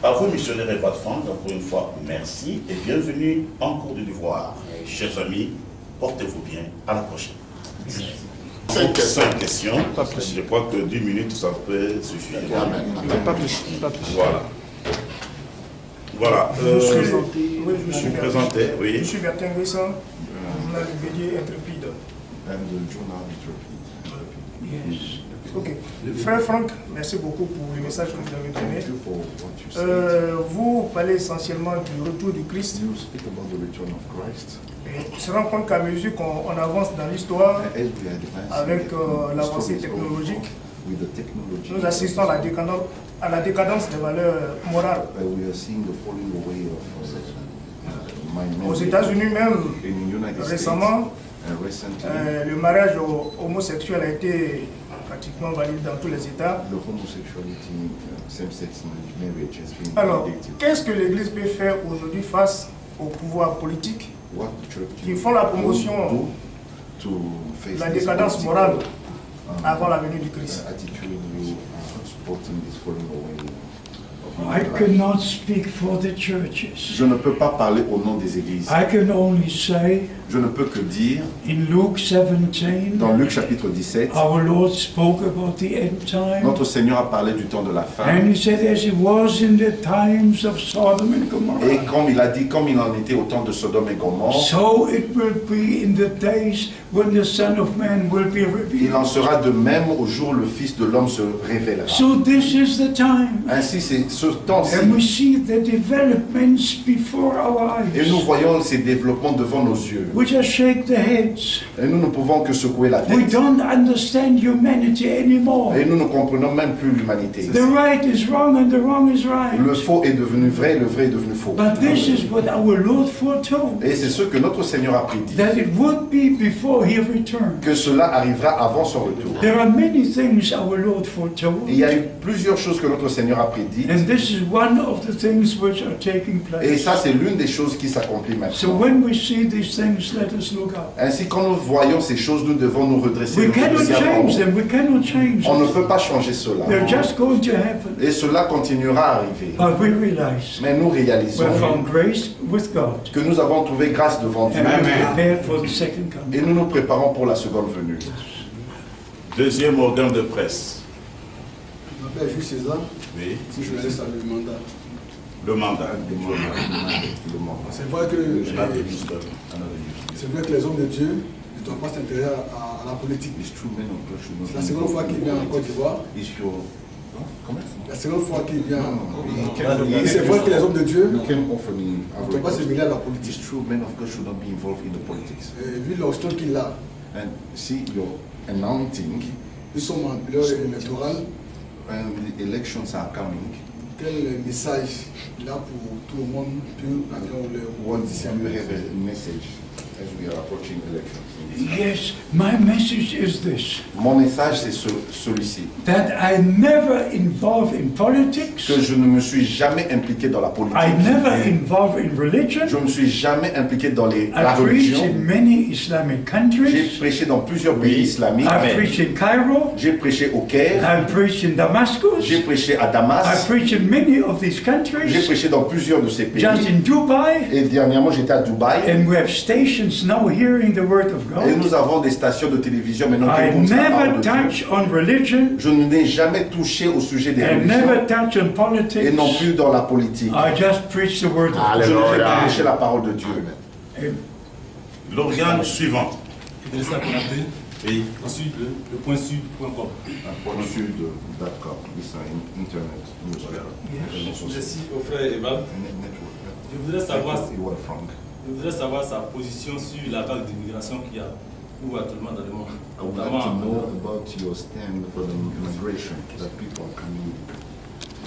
À vous, missionnaires et patron, encore une fois, merci et bienvenue en Côte d'Ivoire. Chers amis, portez-vous bien. À la prochaine. 5 questions. Je crois que 10 minutes, ça peut suffire.
Pas plus, pas plus.
Voilà. Voilà.
Oui, je
Vous
suis
présentez, oui.
Je suis Bertin Guessin, journal Bélier Intrépide.
Yes.
Ok. Frère Franck, merci beaucoup pour le message que vous avez donné. Vous parlez essentiellement du retour du Christ. Et on se rend compte qu'à mesure qu'on avance dans l'histoire, avec l'avancée technologique, nous assistons à la décadence des valeurs morales. Aux États-Unis même, récemment, le mariage homosexuel a été pratiquement validé dans tous les États. Alors, qu'est-ce que l'Église peut faire aujourd'hui face au pouvoir politique qui font la promotion de la décadence morale avant la venue du Christ?
I cannot speak for the churches.
Je ne peux pas parler au nom des églises.
I can only say,
Je ne peux que dire,
in Luke 17,
dans Luc chapitre 17,
our Lord spoke about the end time.
notre Seigneur a parlé du temps de la fin.
And He said, as it was in the times of Sodom and
Et
Gomorrah,
comme il a dit, comme il en était au temps de Sodome et Gomorrhe,
so it will be in the days when the Son of Man will be
il en
revealed.
sera de même au jour où le Fils de l'homme se révélera.
So this is the time.
Ainsi, c'est ce temps-ci.
And we see the developments before our
Et nous
eyes.
voyons ces développements devant nos yeux.
We just shake the heads.
Et nous ne pouvons que secouer la
We
tête.
don't understand humanity anymore.
Et nous ne comprenons même plus l'humanité.
The right is wrong and the wrong is
Le
right.
faux est devenu vrai, le vrai est devenu faux.
But this is what our Lord foretold,
Et c'est ce que notre Seigneur a prédit.
that it would be before He returned.
Que cela arrivera avant son retour.
There are many things our Lord
Et
foretold,
il y a eu plusieurs choses que notre Seigneur a prédites.
and this is one of the things which are taking
Et
place.
ça, c'est l'une des choses qui s'accomplit
So
maintenant.
when we see these things, let us look up.
Ainsi, quand nous voyons ces choses, nous devons nous redresser.
We
nous
cannot
redresser en
change
haut.
them. We cannot change
On ne
them.
peut pas changer cela.
They're just going to happen.
Et cela continuera à arriver.
But we realize
Mais nous réalisons
we're found grace with God,
que nous avons trouvé grâce devant Dieu.
and we're
Amen.
prepared for the second
Et
coming.
nous nous préparons pour la seconde venue.
Deuxième organe de presse.
Je m'appelle Jules César,
Oui.
si je laisse le mandat.
Le mandat.
C'est vrai que les hommes de Dieu ne doivent pas s'intéresser à la politique. C'est la seconde fois qu'il vient en Côte d'Ivoire. La seconde fois qu'il vient. C'est vrai que les hommes de Dieu ne doivent pas se mêler à la politique. Et vu l'option qu'il a,
And see your announcing,
nous sommes en période électorale.
when the elections are coming,
Quel message il a pour tout le monde, pour les
what do
politiciens?
you have a message as we are approaching elections?
Yes, my message is this,
Mon message, c'est celui-ci.
that I never involve in politics,
Que je ne me suis jamais impliqué dans la politique.
I never involve in religion.
Je ne me suis jamais impliqué dans la
I preach
religion.
in many Islamic
J'ai
countries.
prêché dans plusieurs pays islamiques.
I preach in Cairo.
J'ai prêché au Caire.
I preach in Damascus.
J'ai prêché à
I
Damas.
preach in many of these
J'ai
countries.
prêché dans plusieurs de ces pays.
Just in Dubai.
Et dernièrement, j'étais à Dubaï.
And we have stations now hearing the word of
Et
God.
nous avons des stations de télévision maintenant qui
I
écoutent la parole
never
de Dieu.
touch on religion
Je n'ai jamais touché au sujet des
and
religions
never touch on
et non
politics.
plus dans la politique.
I just preach the word of God.
Je ne fais que prêcher la parole de Dieu.
L'organe suivant.
Idrissa Konaté,
Oui.
ensuite le point sud.com.
Point sud, d'accord. C'est un internet newsletter.
Merci au frère Eval. Je voudrais savoir sa position sur la vague d'immigration qu'il y a ou actuellement dans le monde.
I would like to know about your stand for the migration that people are coming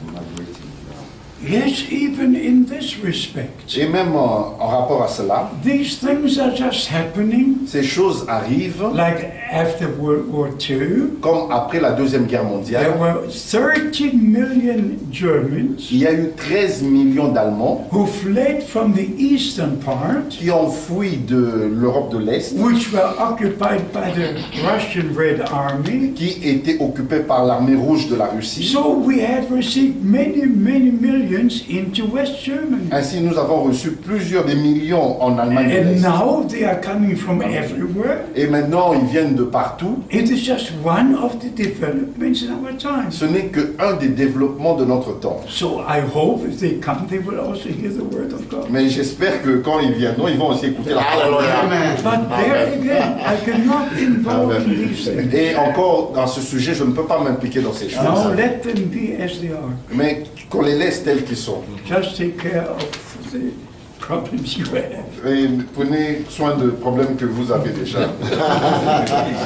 migrating now.
Yes, even in this respect.
Et même en rapport à cela,
These things are just happening
ces choses arrivent
like after World War II.
comme après la Deuxième Guerre
There
mondiale.
were 13 million Germans
Il y a eu 13 millions d'Allemands
who fled from the eastern part,
qui ont fui de l'Europe de l'Est,
which were occupied by the Russian Red Army.
qui étaient occupés par l'armée rouge de la Russie.
So we had received many millions into West Germany.
Ainsi, nous avons reçu plusieurs des millions en Allemagne de
And
l'Est.
now they are coming from everywhere.
Et maintenant, ils viennent de partout.
It is just one of the developments in our time.
Ce n'est qu'un des développements de notre temps.
So I hope if they come, they will also hear the word of God.
Mais j'espère que quand ils viendront, ils vont aussi écouter la parole de Dieu.
But there again, I cannot involve in these things.
Et encore, dans ce sujet, je ne peux pas m'impliquer dans ces choses.
No, let them be as they are.
Mais qu'on les laisse tels qu'ils sont.
Just take care of the problems you have.
Et prenez soin de problèmes que vous avez déjà.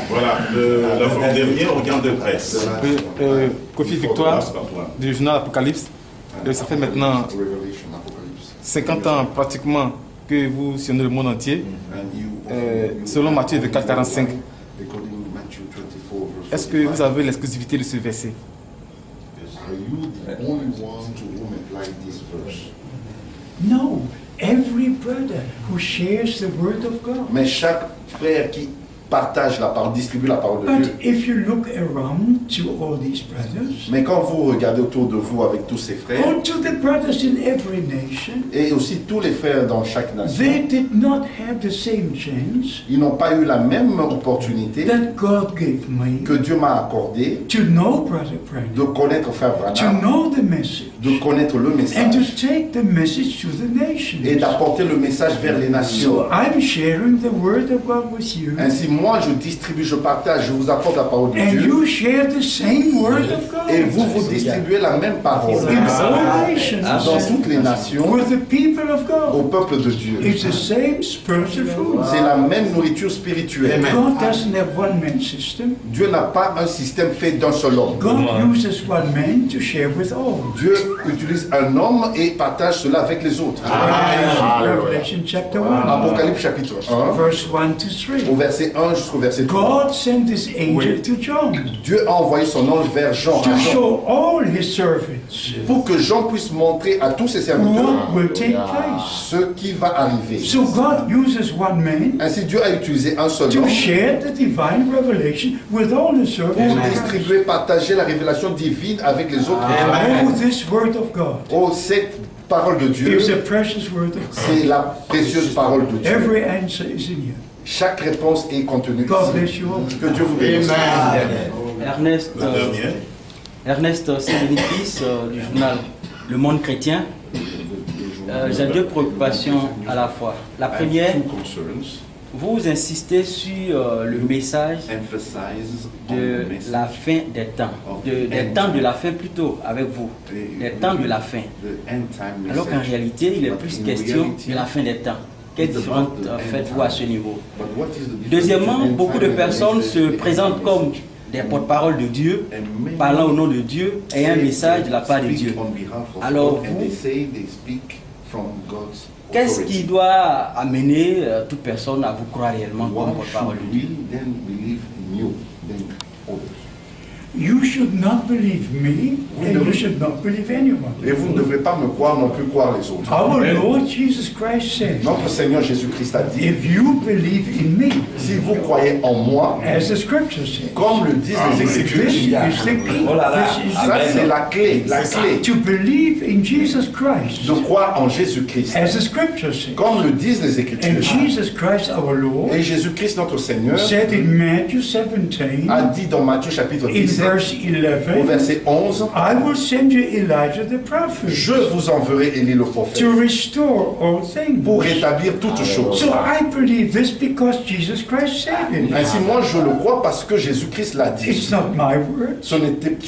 Voilà, l'avant-dernier organe de presse.
Kofi Victoire, du journal Apocalypse. Ça fait maintenant 50 ans pratiquement que vous sillonnez le monde entier. Selon Matthieu 24, 45. Est-ce que vous avez l'exclusivité de ce verset?
No, every brother who shares the word of God.
Mais chaque frère qui partage la parole, distribue la parole de
But
Dieu.
if you look around to all these brothers,
Mais quand vous regardez autour de vous avec tous ces frères,
or to the brothers in every nation,
et aussi tous les frères dans chaque nation,
they did not have the same chance
ils n'ont pas eu la même opportunité
that God gave me
que Dieu m'a accordé
to know Brother
de
Branham,
connaître frère
to
Branham,
know the message,
de connaître le
and to
message
take the message to the
et
nations.
d'apporter le message vers les nations.
So I'm sharing the word of God with you,
Ainsi, moi, je distribue, je partage, je vous apporte la parole de
and
Dieu,
you share the same word of
et
God.
vous distribuez la même parole
In all nations,
dans toutes les nations
with the people of
au
God.
peuple de Dieu.
It's the same spiritual food.
C'est la même nourriture spirituelle.
God doesn't have one man system.
Dieu n'a pas un système fait d'un seul homme.
God uses one man to share with all.
Dieu utilise un homme et partage cela avec les autres.
Revelation chapter 1,
Apocalypse chapitre 1,
verse 1 to 3.
au verset 1 jusqu'au verset 3.
God sent his angel to John
Dieu a envoyé son ange vers Jean,
to show all his servants
pour que Jean puisse montrer à tous ses serviteurs
what will take place.
ce qui va arriver.
So God uses one man
Ainsi, Dieu a utilisé un seul
to
homme
share the divine revelation with all the servants.
pour distribuer, partager la révélation divine avec les autres.
Oh, this word of God
Oh, cette parole de Dieu,
is a precious word of God.
c'est la précieuse parole de Dieu.
Every answer is in here.
Chaque réponse est contenue
God
ici.
bless you all.
Que Dieu vous bénisse.
Ernest,
Le dernier.
Ernest Saint-Bénéfice du journal Le Monde Chrétien. J'ai deux préoccupations à la fois. La première, vous insistez sur le message de la fin des temps, des temps de la fin plutôt avec vous, des temps de la fin. Alors qu'en réalité, il est plus question de la fin des temps. Quelle différence faites-vous à ce niveau? Deuxièmement, beaucoup de personnes se présentent comme des porte-paroles de Dieu, parlant au nom de Dieu, et un message de la part de Dieu. Alors vous, qu'est-ce qui doit amener toute personne à vous croire réellement comme porte-parole de Dieu?
You should not believe me, and you should not believe anyone.
Et vous ne devrez pas me croire non plus croire les autres.
Our Lord Jesus Christ said,
Notre Seigneur Jésus-Christ a dit,
if you believe in me,
si vous croyez en moi,
as the scripture says,
comme le disent les
this
Écritures,
is the key. This is
ça
the
c'est la clé, la clé
to believe in Jesus Christ,
de croire en Jésus-Christ,
as the scripture says.
comme le disent les Écritures.
And Jesus Christ, our Lord,
Et Jésus-Christ notre Seigneur
said in Matthew 17,
a dit dans Matthieu chapitre
in
17,
verse
au
11,
verset 11,
I will send you Elijah the prophet
je vous enverrai Élie le prophète
to restore all things.
pour rétablir toutes choses.
So I believe this because Jesus Christ said it.
Ainsi moi je le crois parce que Jésus-Christ l'a dit.
It's not my word.
Ce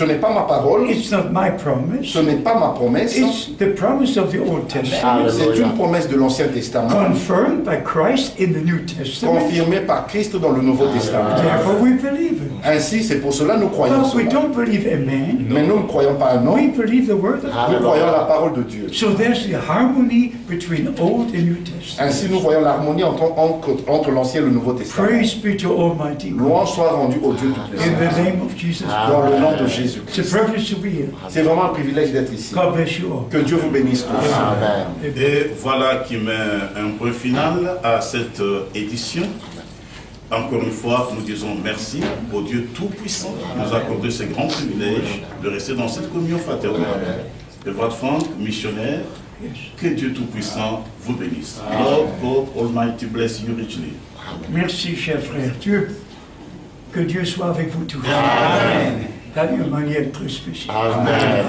n'est pas ma parole,
It's not my promise.
ce n'est pas ma promesse,
It's the promise of the Old Testament,
c'est une promesse de l'Ancien Testament,
confirmed by Christ in the New Testament.
confirmée par Christ dans le Nouveau Testament.
Therefore we believe it.
Ainsi c'est pour cela nous croyons
But But we don't believe a man.
Mais nous ne croyons pas à un homme.
We believe the word of
Nous
God.
croyons à la parole de Dieu.
So there's the harmony between Old and New Testament.
Ainsi, nous voyons l'harmonie entre l'Ancien et le Nouveau Testament.
Praise be to Almighty God.
Louange soit rendue au Dieu Tout-Puissant.
In the name of Jesus
Dans
Christ.
le nom de Jésus.
It's a privilege to be here.
C'est vraiment un privilège d'être ici.
God bless you all.
Que Dieu vous bénisse tous. Amen.
Et voilà qui met un point final à cette édition. Encore une fois, nous disons merci au Dieu Tout-Puissant qui nous a accordé ce grand privilège de rester dans cette communion fraternelle. Evrat Frank, missionnaire, que Dieu Tout-Puissant vous bénisse. Lord God Almighty bless you richly.
Merci, cher frère. Que Dieu soit avec vous tous. Amen. D'une manière très spéciale.
Amen.